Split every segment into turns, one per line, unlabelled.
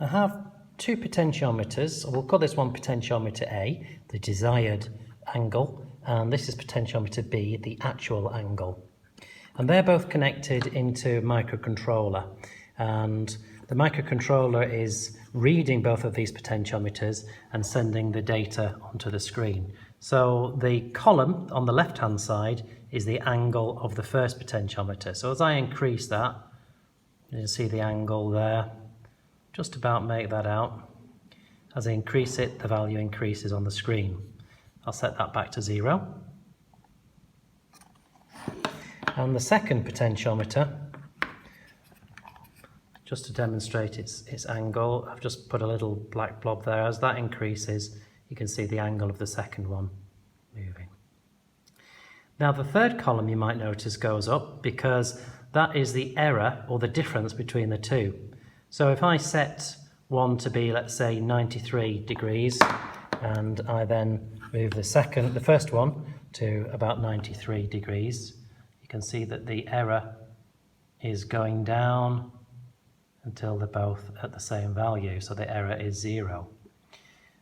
I have two potentiometers. We'll call this one potentiometer A, the desired angle, and this is potentiometer B, the actual angle. And they're both connected into a microcontroller, and the microcontroller is reading both of these potentiometers and sending the data onto the screen. So the column on the left hand side is the angle of the first potentiometer. So as I increase that, you can see the angle there, just about make that out. As I increase it, the value increases on the screen. I'll set that back to 0. And the second potentiometer, just to demonstrate its angle, I've just put a little black blob there. As that increases, you can see the angle of the second one moving. Now the third column, you might notice, goes up because that is the error or the difference between the two. So if I set one to be, let's say, 93 degrees, and I then move the first one to about 93 degrees, you can see that the error is going down until they're both at the same value, so the error is 0.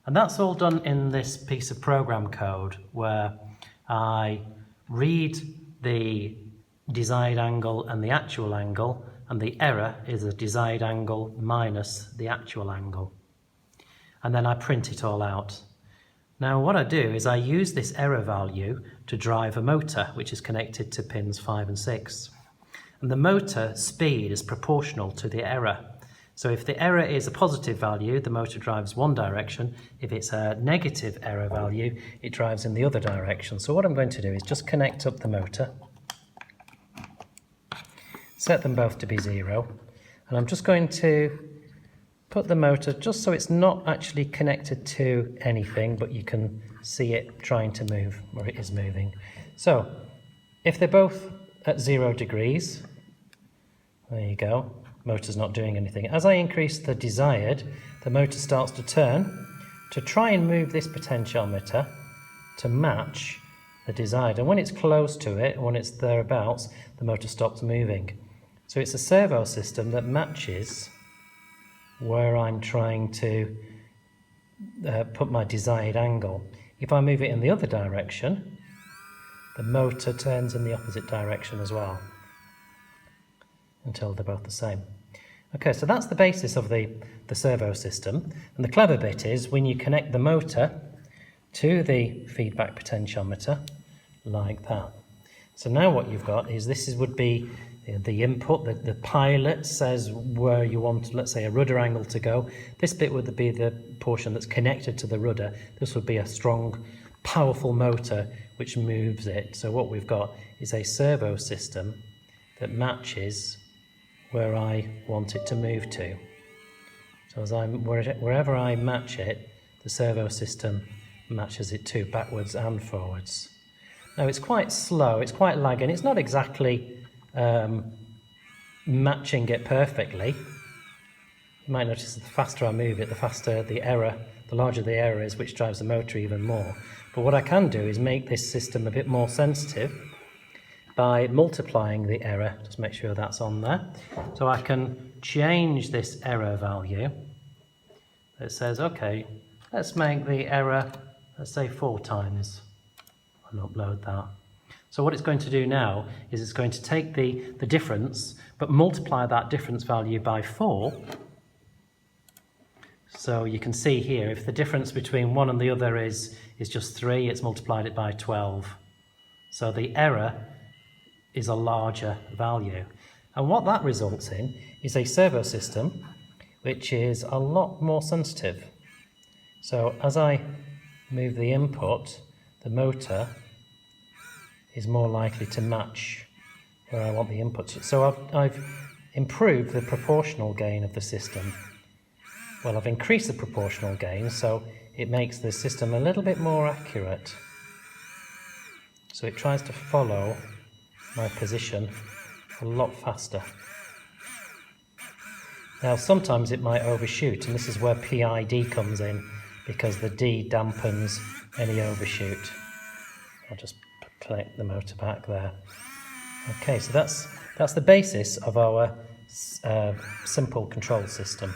And that's all done in this piece of program code where I read the desired angle and the actual angle, and the error is the desired angle minus the actual angle. And then I print it all out. Now what I do is I use this error value to drive a motor which is connected to pins 5 and 6. And the motor speed is proportional to the error. So if the error is a positive value, the motor drives one direction. If it's a negative error value, it drives in the other direction. So what I'm going to do is just connect up the motor, set them both to be 0, and I'm just going to put the motor just so it's not actually connected to anything, but you can see it trying to move where it is moving. So if they're both at 0 degrees, there you go, motor's not doing anything. As I increase the desired, the motor starts to turn to try and move this potentiometer to match the desired. And when it's close to it, when it's thereabouts, the motor stops moving. So it's a servo system that matches where I'm trying to put my desired angle. If I move it in the other direction, the motor turns in the opposite direction as well until they're both the same. Okay, so that's the basis of the servo system. And the clever bit is when you connect the motor to the feedback potentiometer like that. So now what you've got is would be the input, the pilot says where you want, let's say, a rudder angle to go. This bit would be the portion that's connected to the rudder. This would be a strong, powerful motor which moves it. So what we've got is a servo system that matches where I want it to move to. So wherever I match it, the servo system matches it to, backwards and forwards. Now it's quite slow, it's quite lagging, it's not exactly matching it perfectly. You might notice that the faster I move it, the faster the error, the larger the error is, which drives the motor even more. But what I can do is make this system a bit more sensitive by multiplying the error. Just make sure that's on there. So I can change this error value. It says, okay, let's make the error, let's say 4 times, and upload that. So what it's going to do now is it's going to take the difference, but multiply that difference value by 4. So you can see here, if the difference between one and the other is just 3, it's multiplied it by 12. So the error is a larger value. And what that results in is a servo system which is a lot more sensitive. So as I move the input, the motor is more likely to match where I want the input to. So I've improved the proportional gain of the system. Well, I've increased the proportional gain, so it makes the system a little bit more accurate. So it tries to follow my position a lot faster. Now sometimes it might overshoot, and this is where PID comes in, because the D dampens any overshoot. I'll just connect the motor back there. Okay, so that's the basis of our simple control system.